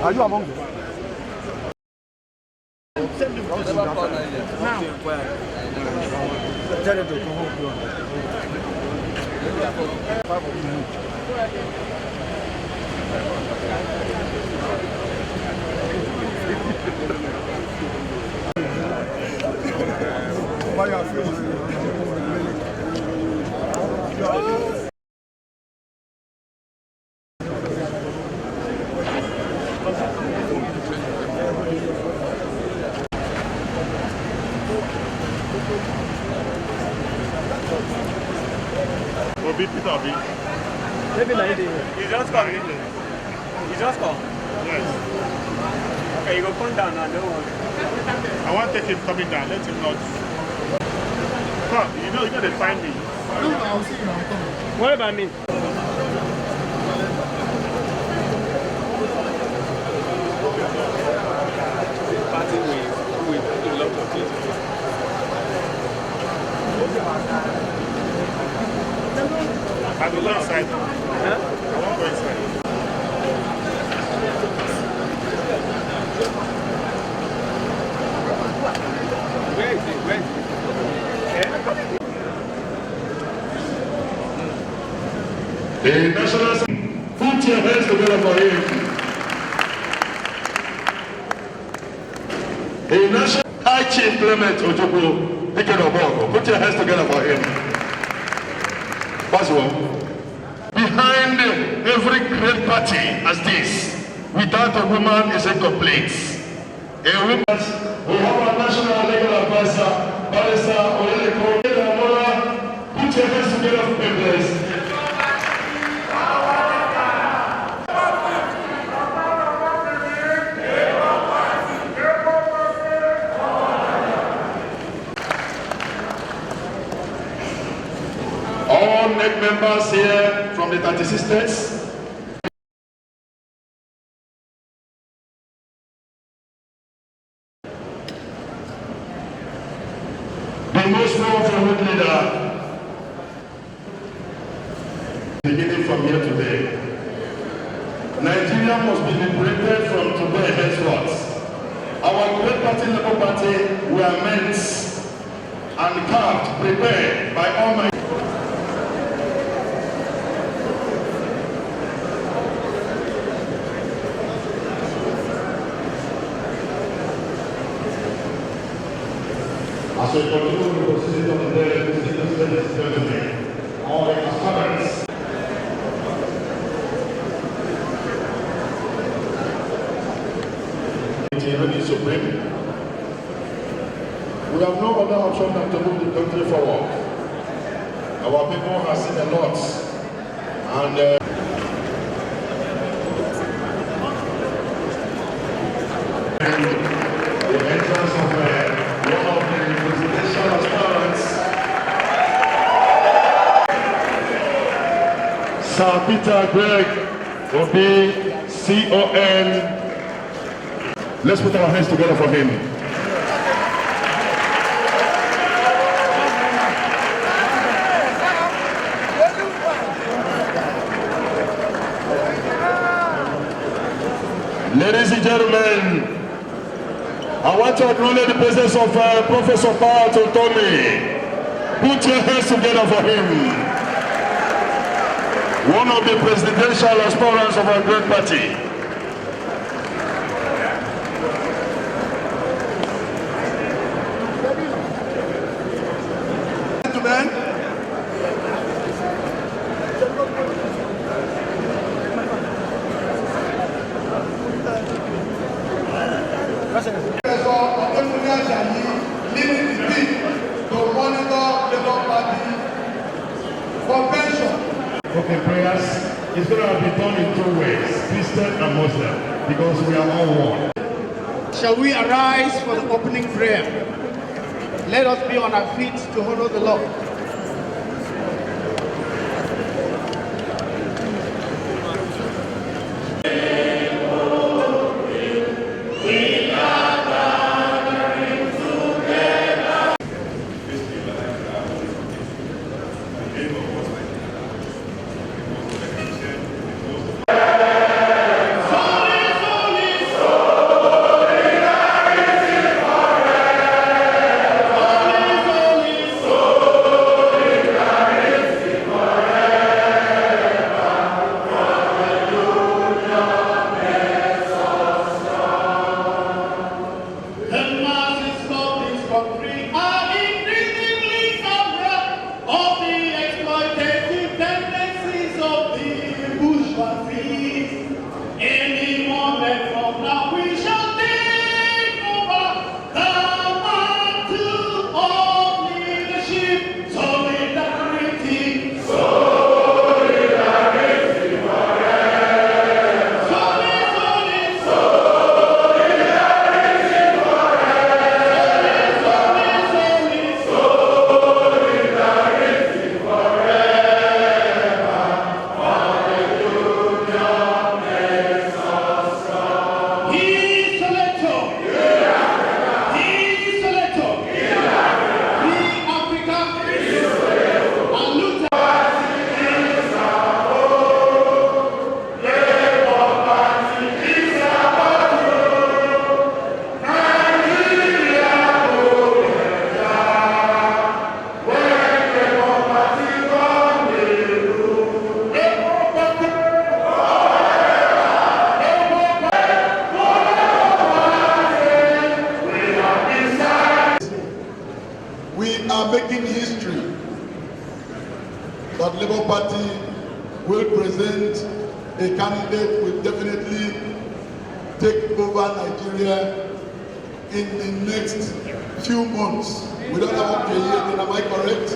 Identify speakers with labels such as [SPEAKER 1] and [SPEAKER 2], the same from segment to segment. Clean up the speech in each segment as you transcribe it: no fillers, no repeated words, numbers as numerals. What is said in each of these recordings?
[SPEAKER 1] Are you among them? Tell them to come home.
[SPEAKER 2] Maybe like you just come. You just come.
[SPEAKER 3] Yes.
[SPEAKER 2] Okay, you go come down now. Don't worry.
[SPEAKER 3] I want to take him coming down. Let him not. Come, you know they find me.
[SPEAKER 1] I'll see you now.
[SPEAKER 2] What about me? Party with a lot of things.
[SPEAKER 3] I will go inside.
[SPEAKER 2] Huh?
[SPEAKER 3] I won't go inside.
[SPEAKER 2] Where is it? Where is it?
[SPEAKER 4] The national, put your hands together for him. The national High Chief Clement Ojoko, put your hands together for him. First one. Behind every great party as this, without a woman is incomplete. A woman, we have our national legal advisor, Barrister Oleleko. Put your hands together for him, please. All NEC members here from the 36 states. The most powerful leader, beginning from here today. Nigeria must be liberated from today henceforth. Our great party, Labour Party, were meant and carved, prepared by all my as we continue the proceedings of the day, our aspirants. Supreme. We have no other option than to move the country forward. Our people have seen a lot, and the entrance of one of the presidential aspirants, Sir Peter Greg, will be CON. Let's put our hands together for him. Ladies and gentlemen, I want to acknowledge the presence of Professor Power Tommy. Put your hands together for him. One of the presidential aspirants of our great party. Gentlemen, okay, prayers is going to be done in two ways, Christian and Muslim, because we are all one.
[SPEAKER 1] Shall we arise for the opening prayer? Let us be on our feet to honor the Lord.
[SPEAKER 5] will present a candidate who will definitely take over Nigeria in the next few months. We don't have up to a year, then am I correct?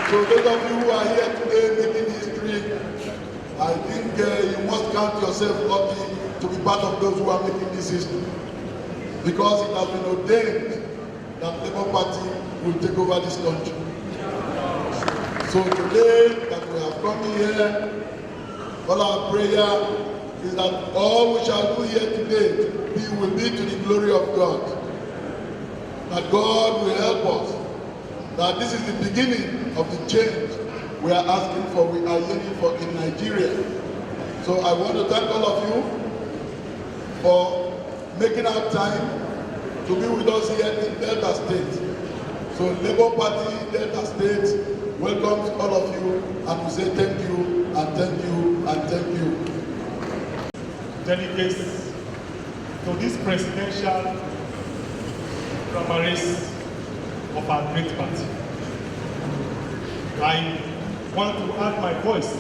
[SPEAKER 5] So those of you who are here today making history, I think you must count yourself lucky to be part of those who are making this history. Because it has been ordained that Labour Party will take over this country. So today that we have come here, all our prayer is that all we shall do here today will be to the glory of God. That God will help us. That this is the beginning of the change we are asking for, we are yearning for in Nigeria. So I want to thank all of you for making our time to be with us here in Delta State. So Labour Party, Delta State, welcomes all of you and we say thank you and thank you and thank you.
[SPEAKER 3] Delegates to this presidential primaries of our great party. I want to add my voice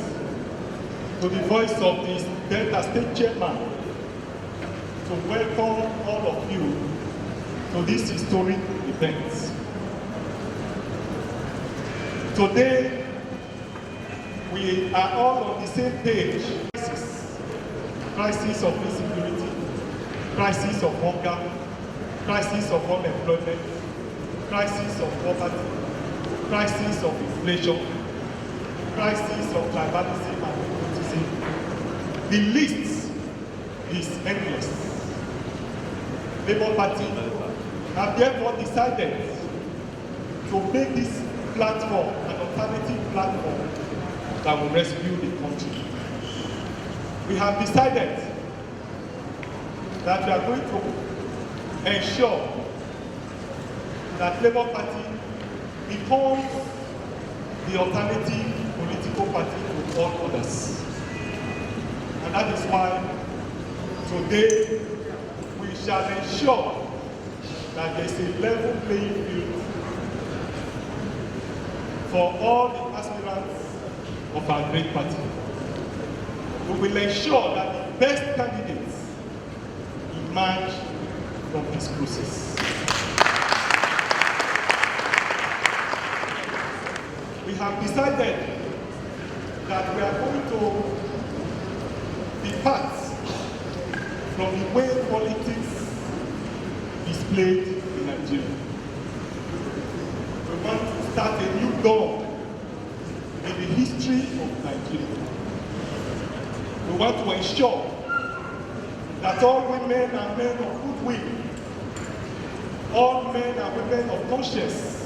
[SPEAKER 3] to the voice of the Delta State Chairman to welcome all of you to this historic event. Today, we are all on the same page. Crisis of insecurity, crisis of hunger, crisis of unemployment, crisis of poverty, crisis of inflation, crisis of tribalism and nepotism. The list is endless. Labour Party have therefore decided to make this platform an alternative platform that will rescue the country. We have decided that we are going to ensure that Labour Party becomes the alternative political party to all others. And that is why today we shall ensure that there is a level playing field for all the aspirants of our great party. We will ensure that the best candidates emerge from this process. We have decided that we are going to depart from the way politics is played in Nigeria. We want to start a new dawn in the history of Nigeria. We want to ensure that all women and men of goodwill, all men and women of conscience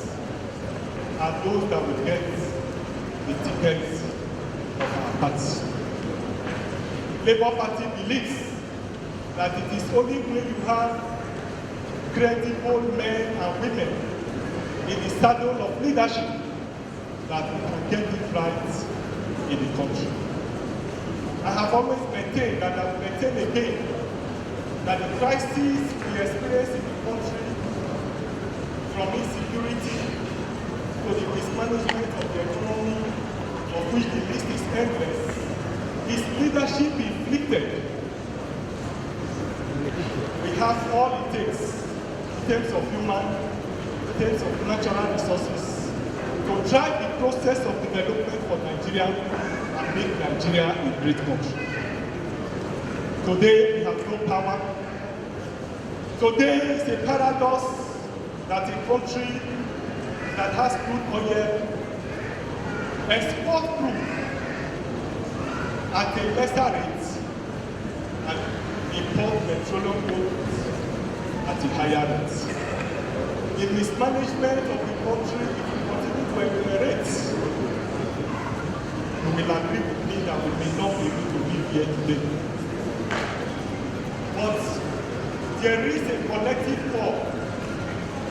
[SPEAKER 3] are those that will get the tickets of our party. Labour Party believes that it is only when you have credible men and women in the saddle of leadership that we can get it right in the country. I have always maintained, and I will maintain again, that the crisis we experience in the country, from insecurity to the mismanagement of the economy, of which the list is endless, is leadership inflicted. We have all it takes in terms of human, in terms of natural resources, to drive the process of development for Nigeria and make Nigeria a great country. Today we have no power. Today is a paradox that a country that has crude oil export crude at a lesser rate and import petroleum products at a higher rate. The mismanagement of the country, if we continue to enumerate, you will agree with me that we may not be able to live here today. But there is a collective call,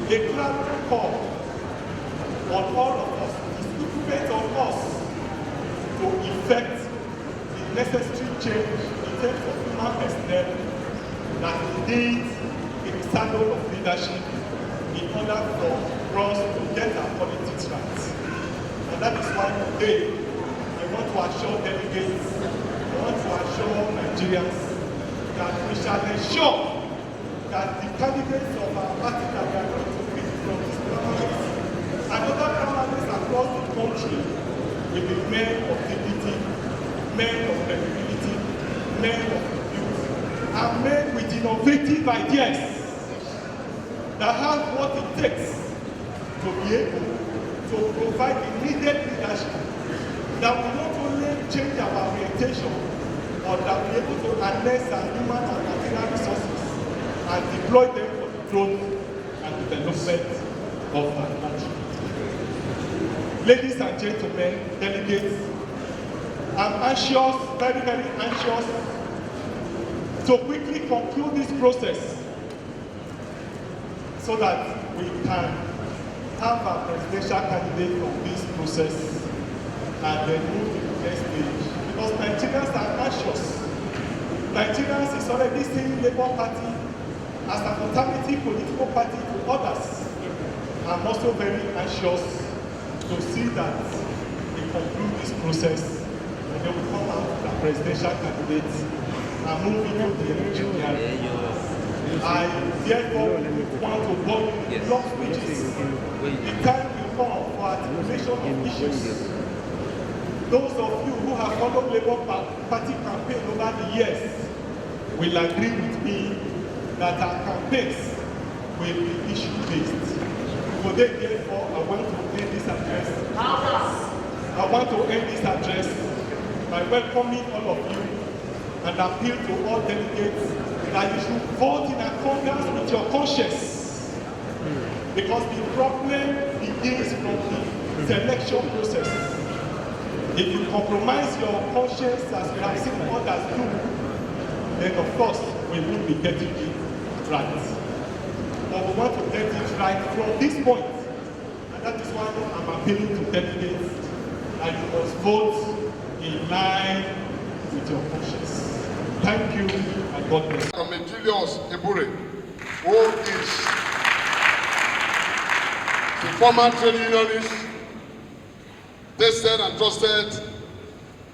[SPEAKER 3] a clarion call on all of us. It is incumbent on us to effect the necessary change in terms of human personnel that needs in the saddle of leadership in order for us to get our politics right. And that is why today want to assure delegates, we want to assure Nigerians that we shall ensure that the candidates of our party that we are going to pick from these primaries and other primaries across the country will be men of dignity, men of credibility, men of youth, and men with innovative ideas that have what it takes to be able to provide the needed leadership that will not only change our orientation, but that will be able to harness our human and material resources and deploy them for the growth and development of our country. Ladies and gentlemen, delegates, I'm anxious, very, very anxious to quickly conclude this process so that we can have our presidential candidate from this process and then move to the next stage. Because Nigerians are anxious. Nigerians is already seeing Labour Party as an alternative political party to others. I'm also very anxious to see that we conclude this process and then we come out with a presidential candidate and move into the election year. I therefore want to vote in long speeches. The time will come for articulation of issues. Those of you who have followed Labour Party campaign over the years will agree with me that our campaigns will be issue-based. Today, therefore, I want to end this address. I want to end this address by welcoming all of you and appeal to all delegates that you should vote in accordance with your conscience. Because the problem begins from the selection process. If you compromise your conscience as we have seen others do, then of course we will be getting it right. But we want to get it right from this point. And that is why I'm appealing to delegates that you must vote in line with your conscience. Thank you and God bless.
[SPEAKER 5] From Julius Ebure, who is the former trade unionist, tested and trusted,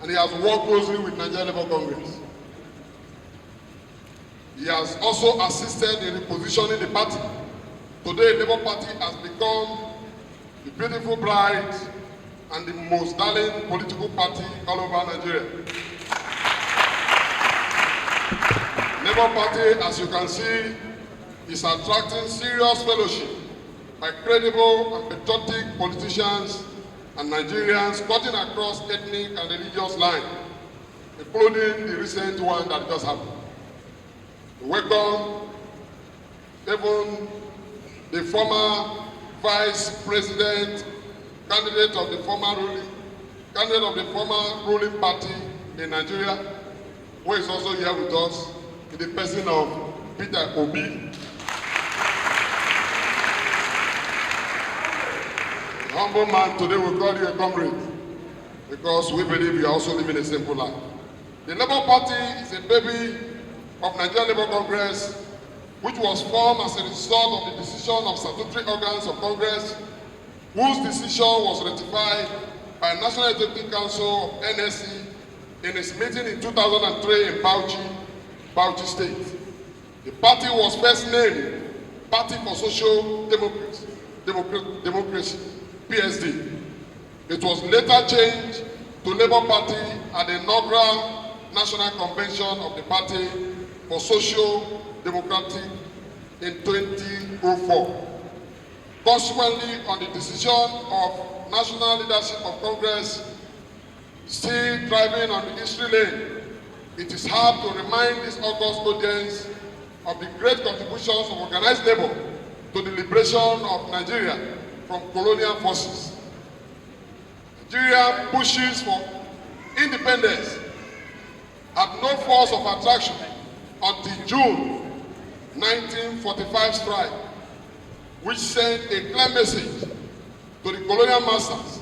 [SPEAKER 5] and he has worked closely with Nigeria Labour Congress. He has also assisted in repositioning the party. Today, the Labour Party has become the beautiful bride and the most darling political party all over Nigeria. Labour Party, as you can see, is attracting serious fellowship by credible and patriotic politicians and Nigerians cutting across ethnic and religious lines, including the recent one that just happened. We welcome even the former vice president, candidate of the former ruling party in Nigeria, who is also here with us, in the person of Peter Obi. A humble man, today we call you a comrade, because we believe you are also living a simple life. The Labour Party is a baby of Nigeria Labour Congress, which was formed as a result of the decision of statutory organs of Congress, whose decision was ratified by National Executive Council of NSC in its meeting in 2003 in Bauchi State. The party was first named Party for Social Democracy, PSD. It was later changed to Labour Party at the inaugural National Convention of the Party for Social Democratic in 2004. Consequently, on the decision of national leadership of Congress, still driving on the history lane, it is hard to remind this august audience of the great contributions of organized labor to the liberation of Nigeria from colonial forces. Nigeria pushes for independence had no force of attraction until June 1945 strike, which sent a clear message to the colonial masters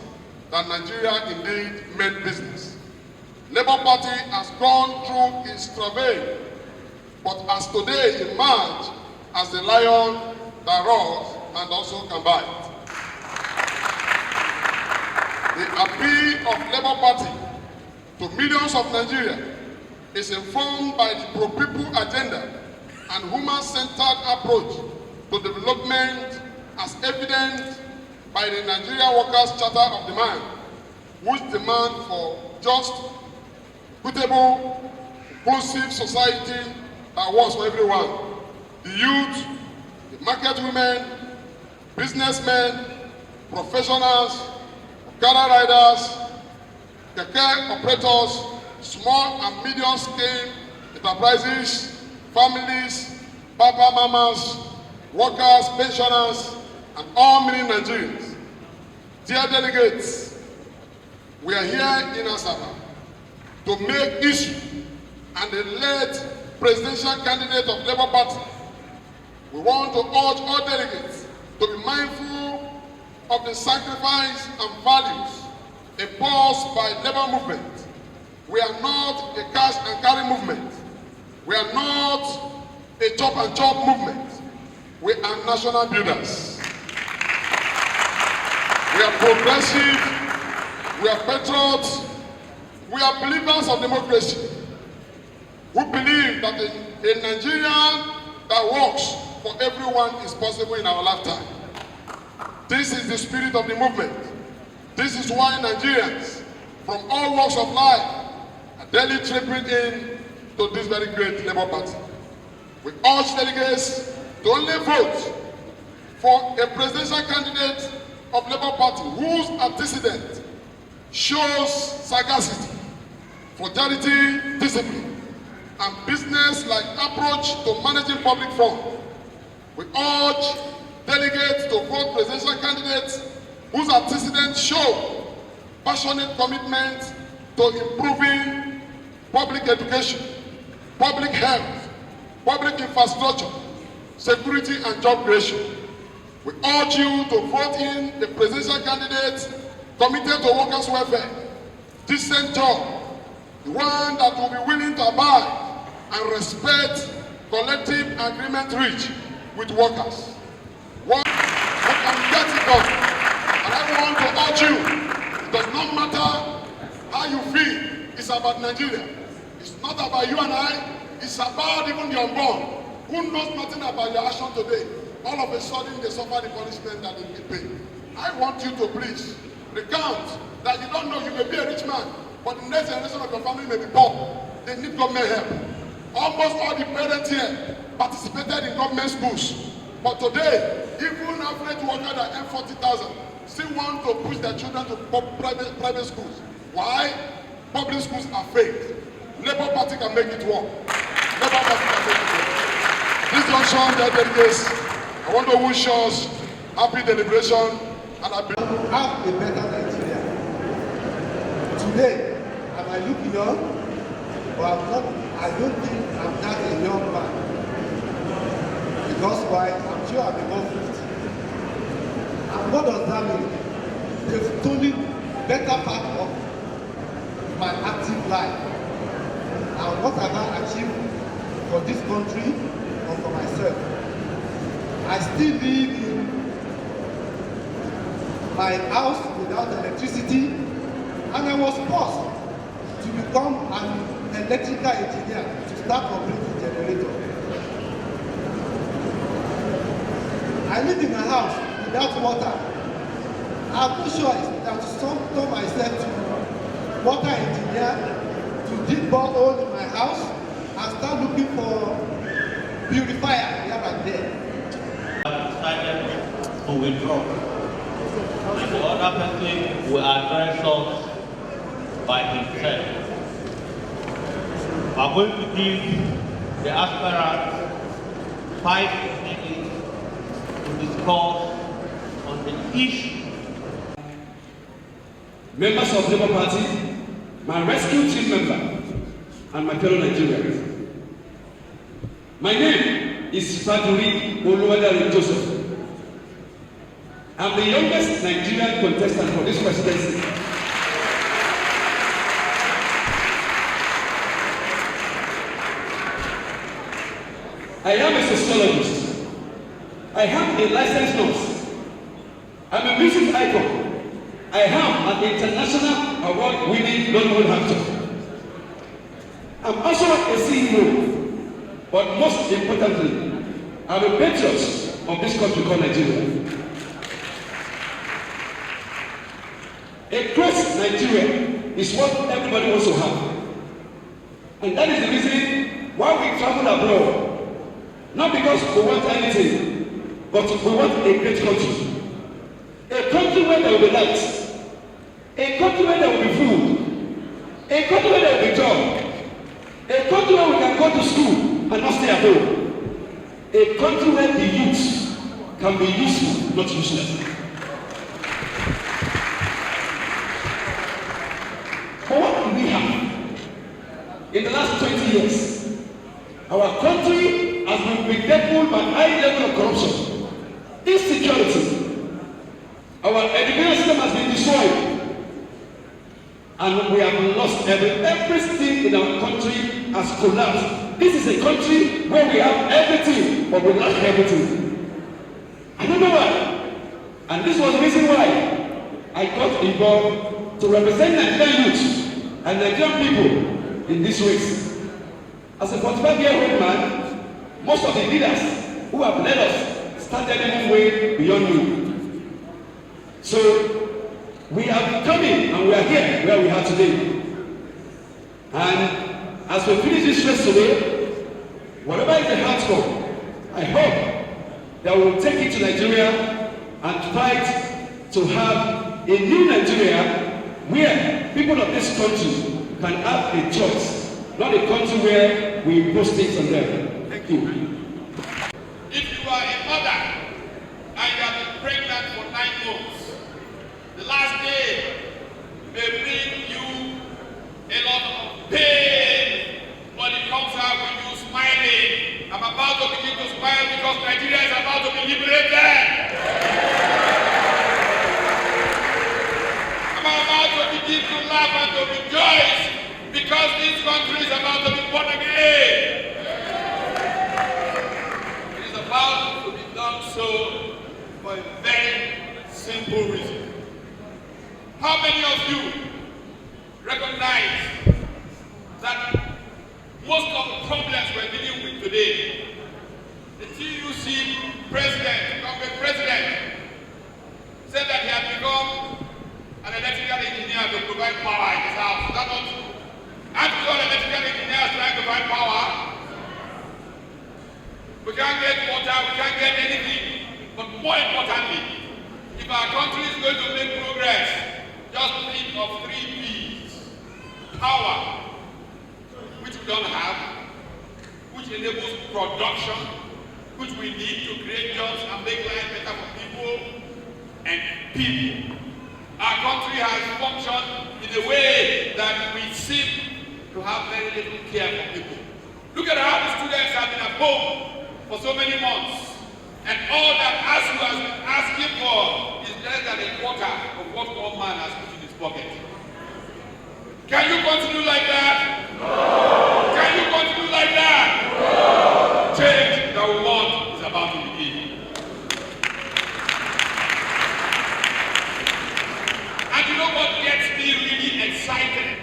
[SPEAKER 5] that Nigeria indeed meant business. Labour Party has gone through its travail, but has today emerged as the lion that roars and also can bite. The appeal of Labour Party to millions of Nigeria is informed by the pro-people agenda and human-centered approach to development as evident by the Nigeria Workers' Charter of Demand, which demand for just, equitable, inclusive society that works for everyone. The youth, the market women, businessmen, professionals, car riders, keke operators, small and medium scale enterprises, families, papa mamas, workers, pensioners, and all many Nigerians. Dear delegates, we are here in Asaba to make issue and elect presidential candidate of Labour Party. We want to urge all delegates to be mindful of the sacrifice and values imposed by Labour movement. We are not a cash and carry movement. We are not a chop and chop movement. We are national builders. We are progressive. We are patriots. We are believers of democracy. We believe that a Nigeria that works for everyone is possible in our lifetime. This is the spirit of the movement. This is why Nigerians from all walks of life are daily tripping in to this very great Labour Party. We urge delegates to only vote for a presidential candidate of Labour Party whose antecedent shows sagacity, frugality, discipline, and business-like approach to managing public funds. We urge delegates to vote presidential candidates whose antecedents show passionate commitment to improving public education, public health, public infrastructure, security, and job creation. We urge you to vote in the presidential candidate committed to workers' welfare, decent job, the one that will be willing to abide and respect collective agreement reached with workers. One who can get it done. And I want to urge you, it does not matter how you feel, it's about Nigeria. It's not about you and I, it's about even the unborn, who knows nothing about your action today. All of a sudden they suffer the punishment that they will pay. I want you to please recount that you don't know, you may be a rich man, but the next generation of your family may be poor. They need government help. Almost all the parents here participated in government schools. But today, even average worker that earn 40,000 still want to push their children to private schools. Why? Public schools are fake. Labour Party can make it work. Labour Party can make it work. This junction, dear delegates, I want to wish us happy deliberation and I believe
[SPEAKER 3] have a better Nigeria. Today, am I looking young? But I'm not, I don't think I'm that a young man. Because why? I'm sure I'm above 50. And what does that mean? They've stolen better part of my active life. And what have I achieved for this country or for myself? I still live in my house without electricity, and I was forced to become an electrical engineer to start operating generator. I live in a house without water. I have no choice than to turn myself to water engineer, to dig borehole in my house and start looking for purifier here and there.
[SPEAKER 6] I decided to withdraw. And the other person will address us by himself. We are going to give the aspirants 5 minutes to discuss on the issue.
[SPEAKER 7] Members of the Labour Party, my rescue team member, and my fellow Nigerians. My name is Faduri Oluwadari Joseph. I'm the youngest Nigerian contestant for this presidency. I am a sociologist. I am a licensed nurse. I'm a music icon. I am an international award-winning Bollywood actor. I'm also a CEO, but most importantly, I'm a patriot of this country called Nigeria. A great Nigeria is what everybody wants to have. And that is the reason why we travel abroad. Not because we want anything, but we want a great country. A country where there will be lights. A country where there will be food. A country where there will be job. A country where we can go to school and not stay at home. A country where the youth can be useful, not useless. But what do we have? In the last 20 years, our country has been bedeviled by high level of corruption, insecurity. Our education system has been destroyed. And we have lost everything in our country has collapsed. This is a country where we have everything, but we lack everything. I don't know why. And this was the reason why I got involved to represent Nigerian youth and Nigerian people in this race. As a 45-year-old man, most of the leaders who have led us started even way beyond me. So we are coming and we are here where we are today. And as we finish this race today, whatever is the outcome, I hope that we will take it to Nigeria and fight to have a new Nigeria where people of this country can have a choice, not a country where we impose things on them. Thank you.
[SPEAKER 1] If you are a mother and you have been pregnant for 9 months, the last day may bring you a lot of pain, but it comes out when you're smiling. I'm about to begin to smile because Nigeria is about to be liberated. I'm about to begin to laugh and to rejoice because this country is about to be born again. It is about to be done so for a very simple reason. How many of you recognize that most of the problems we're dealing with today, the TUC president, Congress president, said that he had become an electrical engineer to provide power in his house? Is that not true? Aren't all electrical engineers trying to provide power? We can't get water, we can't get anything. But more importantly, if our country is going to make progress, just think of 3 P's. Power, which we don't have, which enables production, which we need to create jobs and make life better for people, and people. Our country has functioned in a way that we seem to have very little care for people. Look at how the students have been at home for so many months, and all that ASU has been asking for is less than a quarter of what one man has put in his pocket. Can you continue like that? No. Can you continue like that? No. Change that we want is about to begin. And you know what gets me really excited?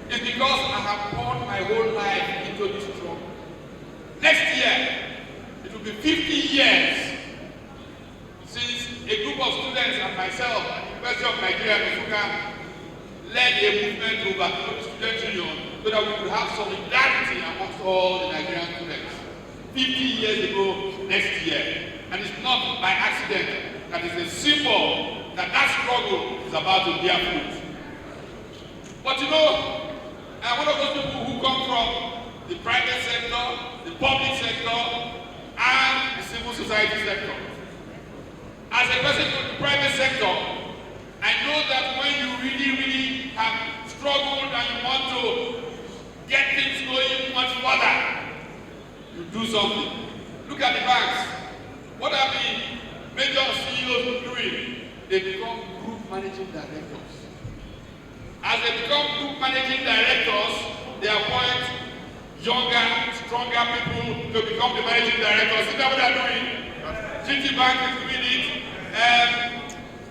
[SPEAKER 1] Is because I have poured my whole life into this struggle. Next year, it will be 50 years since a group of students and myself at the University of Nigeria, Nsukka, led a movement to overthrow the student union so that we could have solidarity amongst all the Nigerian students. 50 years ago, next year. And it's not by accident that it's a symbol that that struggle is about to bear fruit. But you know, I'm one of those people who come from the private sector, the public sector, and the civil society sector. As a person from the private sector, I know that when you really have struggled and you want to get things going much further, you do something. Look at the banks. What are the major CEOs doing? They become group managing directors. As they become group managing directors, they appoint younger, stronger people to become the managing directors. Is that what they're doing? Citibank is doing it.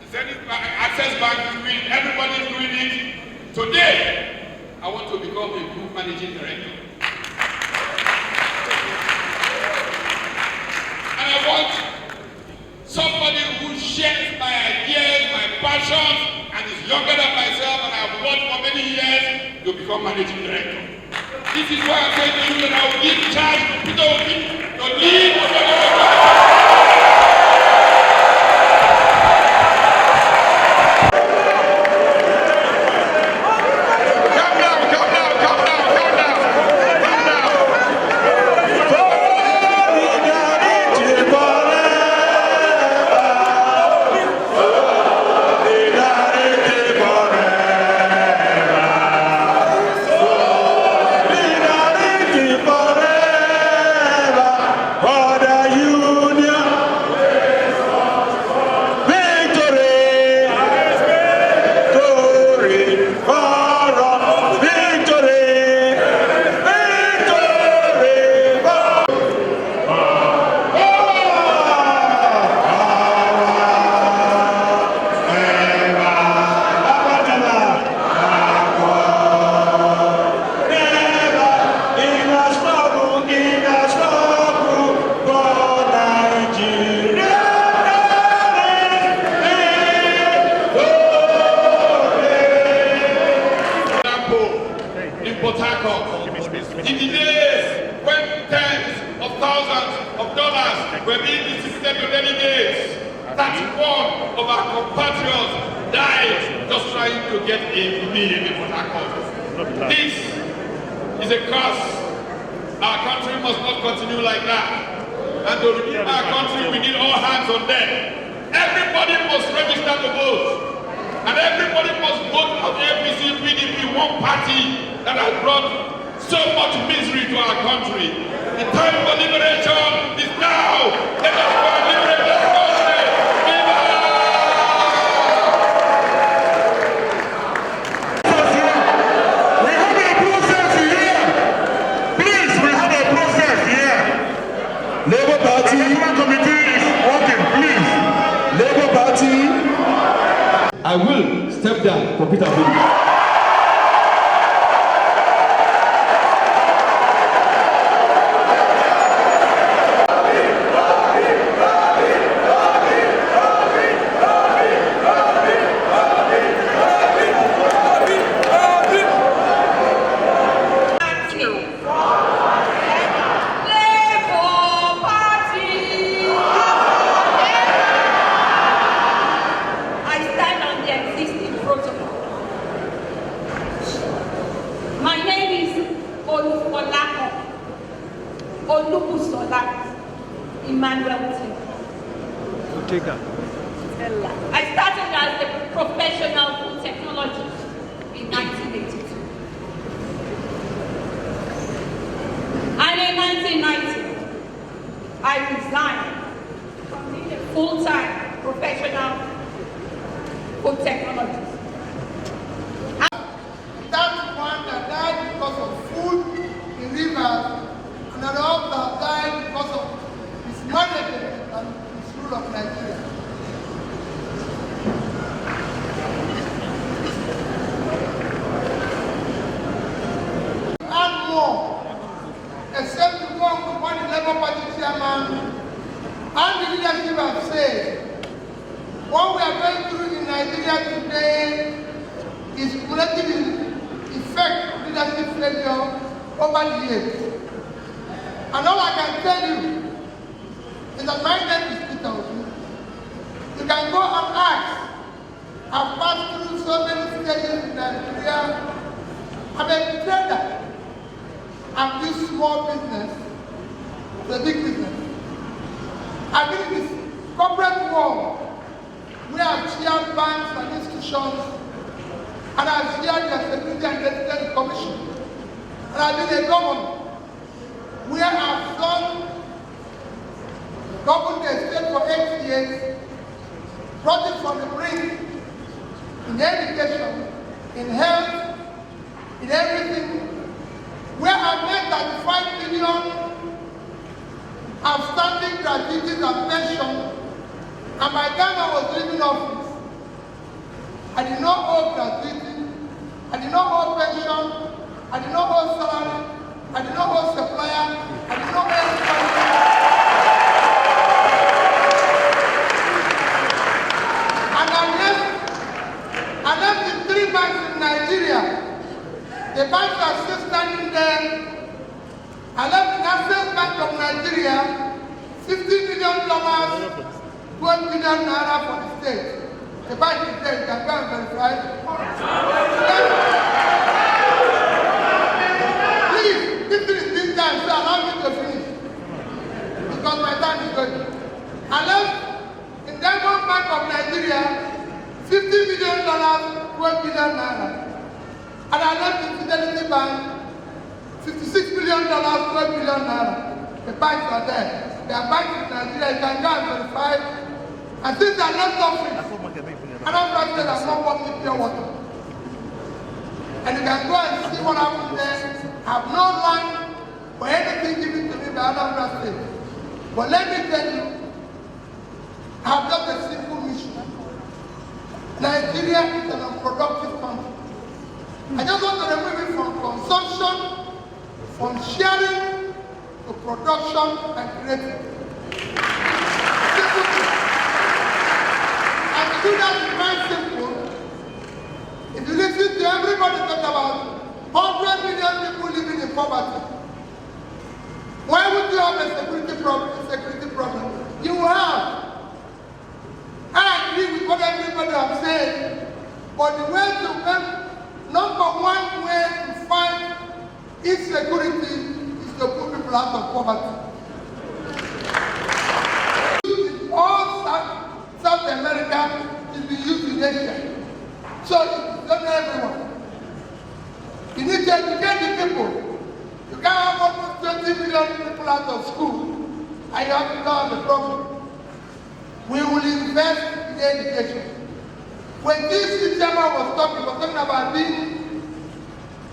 [SPEAKER 1] Access Bank is doing it. Everybody is doing it. Today, I want to become a group managing director. to become managing director. This is why I said to you that I will give charge to Peter Obi to lead in the days when tens of thousands of dollars were being distributed to delegates, 31 of our compatriots died just trying to get a meal in Port Harcourt. This is a curse. Our country must not continue like that. And to redeem our country, we need all hands on deck. Everybody must register to vote. And everybody must vote for the APC, PDP, one party that has brought so much misery to our country. The time for liberation is now. Let us go and liberate this country. Viva!
[SPEAKER 4] We have a process here. Please, we have a process here. Labour Party, the committee is working, please. Labour Party.
[SPEAKER 7] I will step down for Peter Obi.
[SPEAKER 8] I started as a professional food technologist in 1982. And in 1990, I resigned from being a full-time professional food technologist.
[SPEAKER 9] That one that died because of food in rivers, and another that died because of mismanagement and misrule of Nigeria. And more, except to go with what the Labour Party chairman and the leadership have said, what we are going through in Nigeria today is cumulative effect of leadership failure over the years. And all I can tell you is that my name is Peter Obi. You can go and ask. I've passed through so many stages in Nigeria. I'm a trader. I've used small business to a big business. I've been in this corporate world where I've chaired banks and institutions, and I've chaired the Security and Defense Commission, and I've been a governor where I've governed the state for 8 years, brought it from the brink in education, in health, in everything, where I made 35 billion outstanding gratuities and pension, and by the time I was leaving office, I did not owe gratuity, I did not owe pension, I did not owe salary, I did not owe supplier, I did not owe anybody. And I left the 3 banks in Nigeria The banks are still standing there. I left the National Bank of Nigeria $50 million, 12 billion naira for the state. The bank is there, you can go and verify. Please, this is this time, so allow me to finish. Because my time is going. I left in Diamond Bank of Nigeria $50 million, 12 billion naira. And I left in Fidelity Bank $56 billion, 12 billion naira. The banks are there. There are banks in Nigeria, you can go and verify. And since I left office, Anambra State has not bought me pure water. And you can go and see what happened there. I have no land for anything given to me by Anambra State. But let me tell you, I have just a simple mission. Nigeria is an unproductive country. I just want to remove it from consumption, from sharing to production and creating. Simple thing. And to do that is very simple. If you listen to everybody talk about 100 million people living in poverty, why would you have a security problem? You have. I agree with what everybody has said, but the way to make number one way to fight insecurity is to put people out of poverty. All South America is being used in Asia. So it's not everyone. You need to educate the people. You can't have almost 20 million people out of school and you have to solve the problem. We will invest in education. When this chairman was talking about being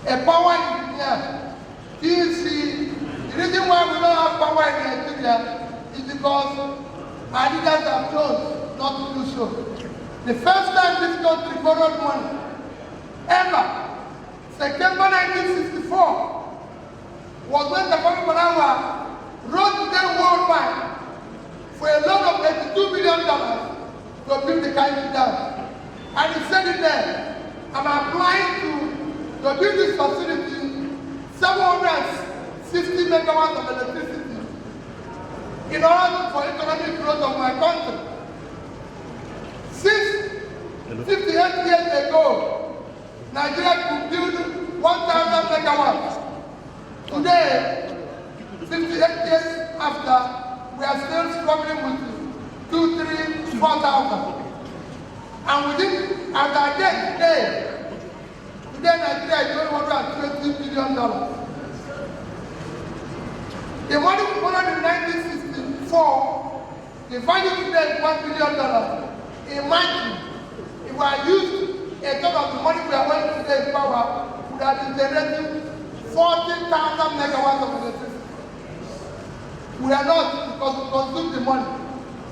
[SPEAKER 9] a power engineer. The reason why we don't have power in Nigeria is because our leaders have chosen not to do so. The first time this country borrowed money, ever, September 1964, was when the Banawa wrote to them worldwide for a loan of $82 million to build the country down. And he said it there, I'm applying to build this facility 760 megawatts of electricity in order for economic growth of my country. Since 58 years ago, Nigeria could build 1,000 megawatts. Today, 58 years after, we are still struggling with 2,000, 3,000, 4,000. And within, as I get today Nigeria is $120 billion. The money we borrowed in 1964, the value today is $1 billion. Imagine, if we had used a third of the money we are going today in power, we would have been generating 40,000 megawatts of electricity. We are not, because we consume the money.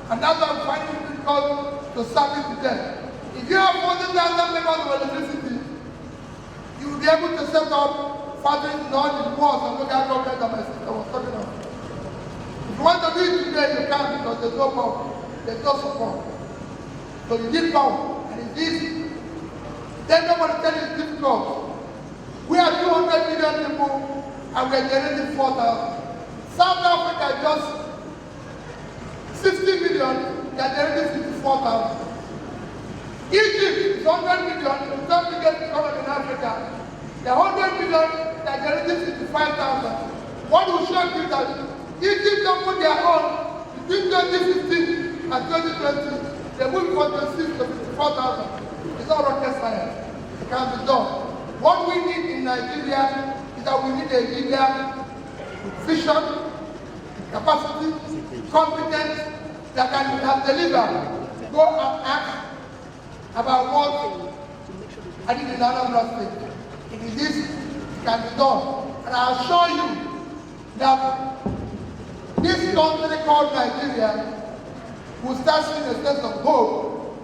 [SPEAKER 9] And that's why we're finding it difficult to service the debt. If you have 40,000 megawatts of electricity, you will be able to set up factories in all the ports and local government that my sister was talking about. If you want to do it today, you can't because there's no power. There's no support. So you need power, and it's easy. Then nobody tell you it's difficult. We are 200 million people, and we are generating 4,000. South Africa just 60 million, they are generating 54,000. Egypt is 100 million, the third biggest economy in Africa. They are 100 million, they are generating 55,000. What will shock you that Egypt don't put their own between 2015 and 2020, they moved from 26 to 54,000. It's not rocket science. It can be done. What we need in Nigeria is that we need a leader with vision, capacity, competence that can deliver. Go and act about what I did in Anambra State. It is this, it can be done. And I assure you that this country called Nigeria will start seeing a sense of hope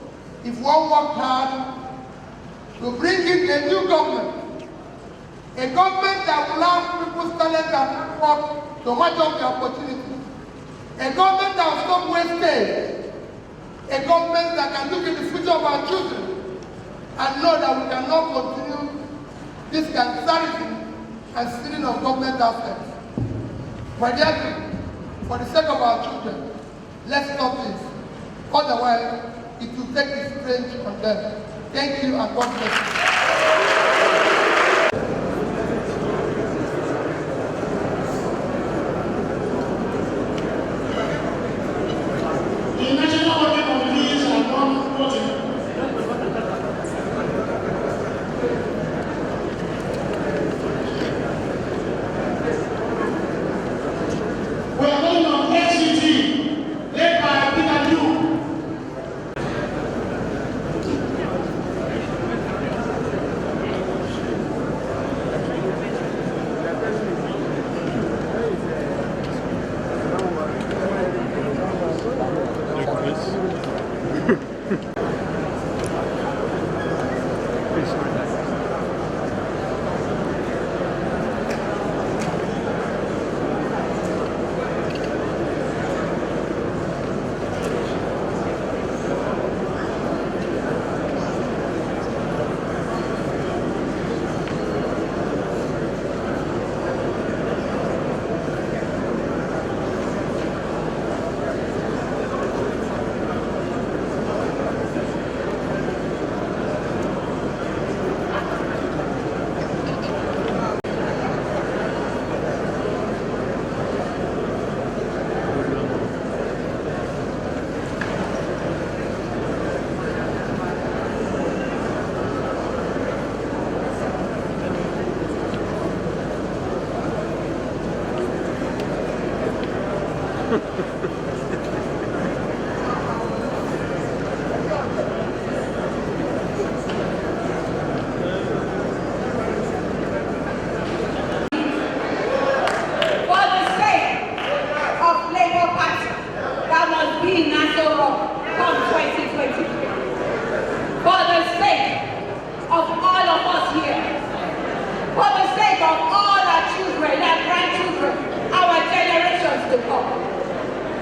[SPEAKER 9] if one work hard to bring in a new government. A government that will allow people's talent and work to match up the opportunity. A government that will stop wastage. A government that can look at the future of our children and know that we cannot continue this gangsterism and stealing of government assets. My dear people, for the sake of our children, let's stop this. Otherwise, it will take its range on them. Thank you and God bless you.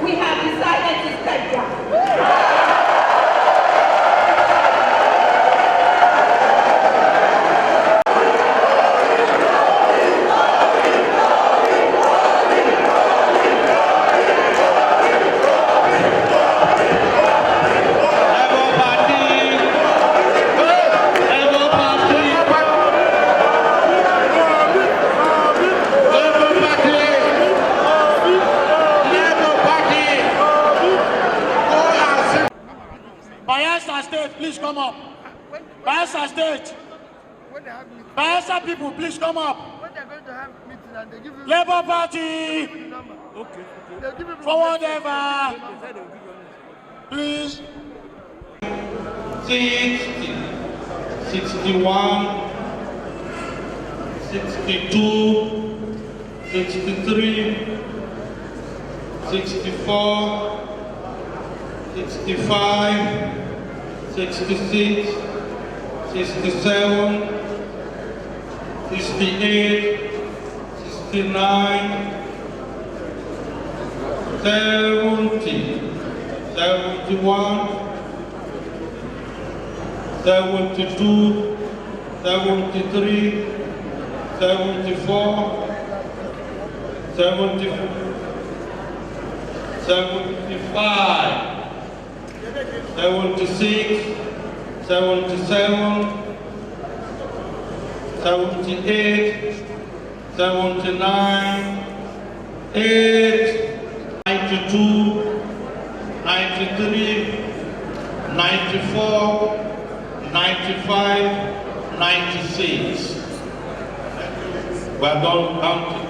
[SPEAKER 8] We have decided to step down.
[SPEAKER 10] Please come up. Bayelsa State. Bayelsa people, please come up.
[SPEAKER 9] When they're going to have meeting and they give you
[SPEAKER 10] Labour Party.
[SPEAKER 9] Okay. They'll give you
[SPEAKER 10] Forward ever. Please.
[SPEAKER 6] 60, 61, 62, 63, 64, 65, 66, 67, 68, 69, 70, 71, 72, 73, 74, 75, 76, 77, 78, 79, 8, 92, 93, 94, 95, 96. We are done counting.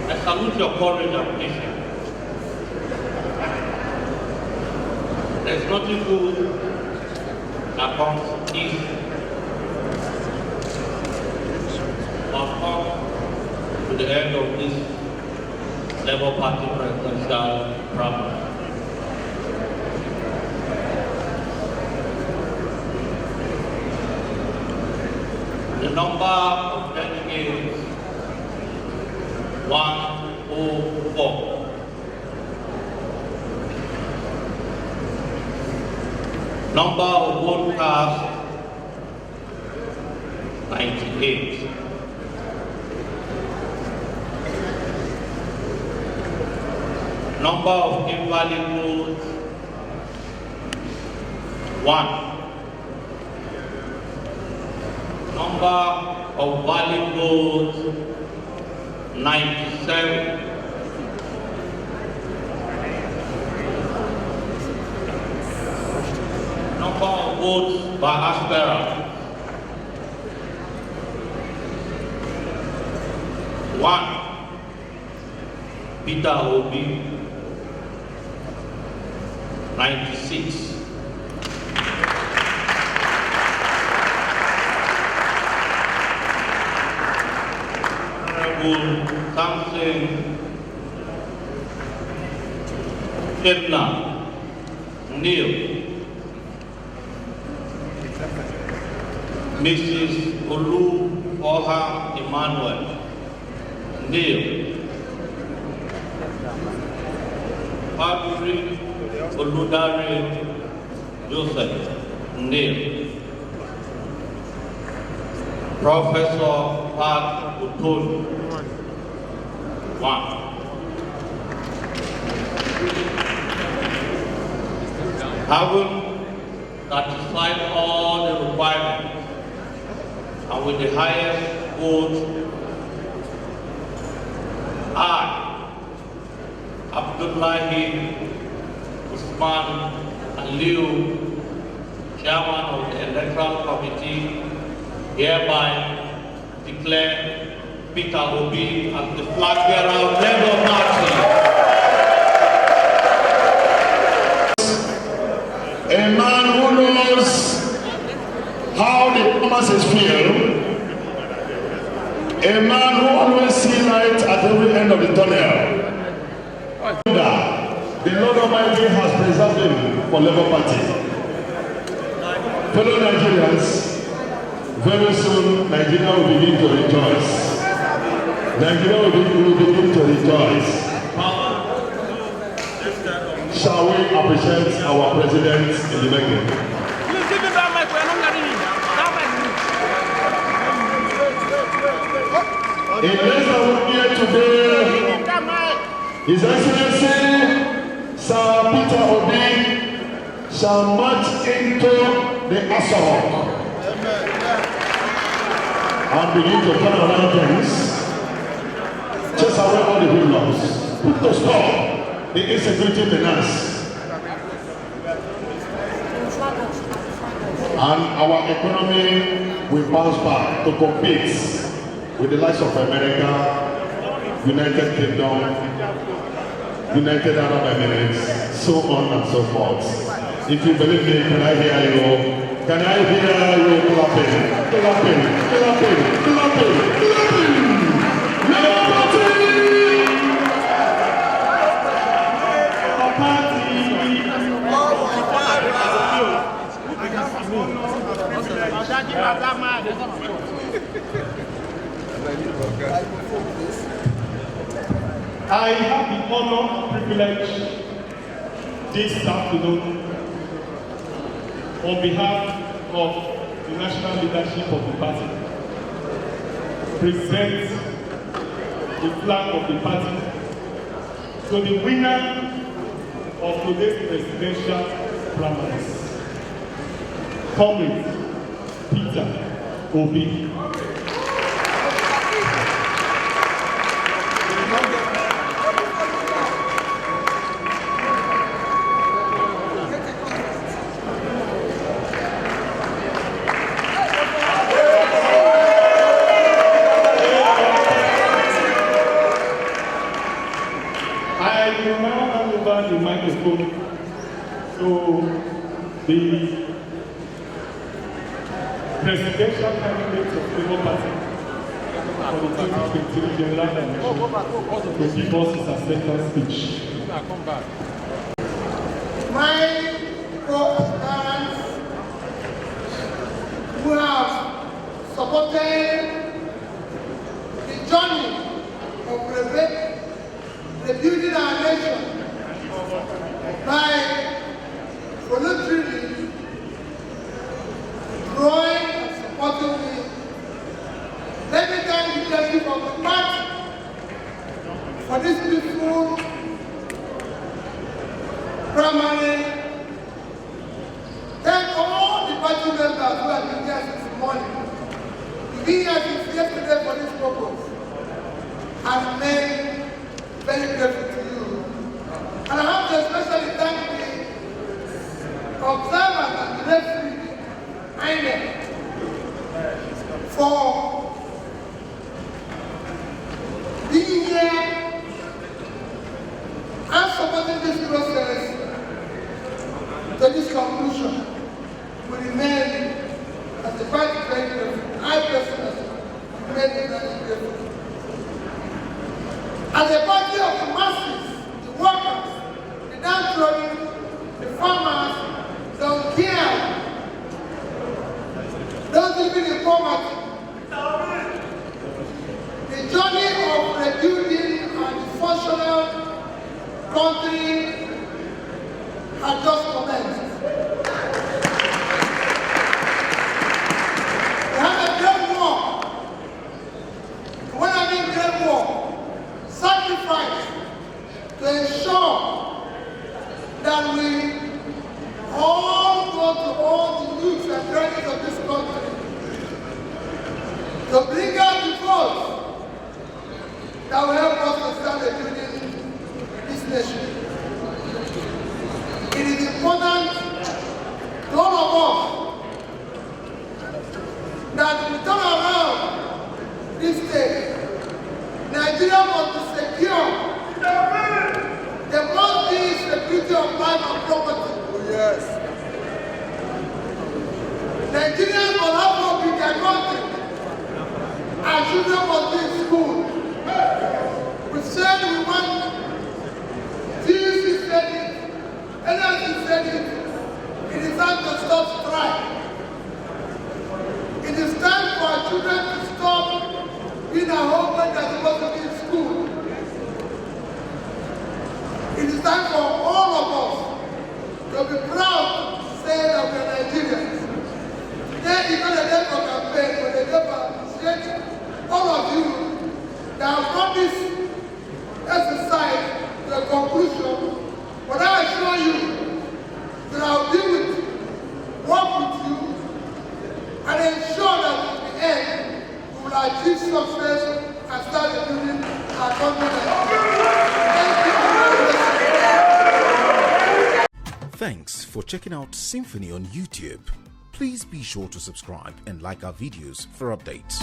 [SPEAKER 6] I salute your courage and patience. There's nothing good that comes easy or come to the end of this Labour Party presidential problem. The number of delegates 104. Number of vote cast 98. Number of invalid votes 1. Number of valid votes 97. Number of votes by aspirant 1. Peter Obi 96. Something Edna Neil, Mrs. Olu Oha Emmanuel Neil, Padri Oludare Joseph Neil, Professor Pat Utolu 1. Having satisfied all the requirements and with the highest vote, I, Abdullahi Usman Aliu, Chairman of the Electoral Committee, hereby declare Peter Obi as the flag bearer of Labour Party.
[SPEAKER 4] A man who knows how the masses feel, a man who always sees light at every end of the tunnel. The Lord Almighty has preserved him for Labour Party. Fellow Nigerians, very soon Nigeria will begin to rejoice. Nigeria will begin to rejoice. Shall we appreciate our president in the making?
[SPEAKER 10] Please give me that mic. We're not getting it. That mic.
[SPEAKER 4] In less than 1 year today, His Excellency Sir Peter Obi shall march into the assault and begin to turn around things, chase away all the hoodlums, put to stop the insecurity menace, and our economy will bounce back to compete with the likes of America, United Kingdom, United Arab Emirates, so on and so forth. If you believe me, can I hear you? Can I hear you clapping? Clapping, clapping, clapping, clapping! Labour Party!
[SPEAKER 3] I have the honor and privilege this afternoon on behalf of the national leadership of the party present the flag of the party to the winner of today's presidential primaries, Comrade Peter Obi. The microphone to the presidential candidate of Labour Party for the 2023 general election to give us his acceptance speech.
[SPEAKER 9] My co-aspirants who have supported supported the journey of rebuilding our nation by voluntarily drawing and supporting me. Let me thank the leadership of the party for this peaceful primary. Thank all the party members who have been here since morning. You've been here since yesterday for this purpose. I remain very grateful to you. And I have to especially thank the observers and the referee, INEC, for being here and supporting this process to this conclusion. We remain, as the party, very grateful. I personally remain very grateful. As a party of the masses, the workers, the downtrodden, the farmers, don't care, those living in poverty, the journey of rebuilding and functional country has just commenced. We have a great war. When I mean great war, sacrifice to ensure that we all go to all the nooks and crannies of this country to bring out the votes that will help us to start rebuilding this nation. It is important to all of us that we turn around this state. Nigeria must be secure. There must be security of life and property. Oh, yes. Nigerians must have hope in their country. Our children must be in school. We said we want TUC said it, NLC said it. It is time to stop strike. It is time for our children to stop being at home when they're supposed to be in school. It is time for all of us to be proud to say that we are Nigerians. Today is not a day for campaign, but a day for appreciating all of you that have brought this exercise to a conclusion. But I assure you that I will be with you, work with you, and ensure that in the end we will achieve success and start rebuilding our country.
[SPEAKER 11] Thanks for checking out SYMFONI on YouTube. Please be sure to subscribe and like our videos for updates.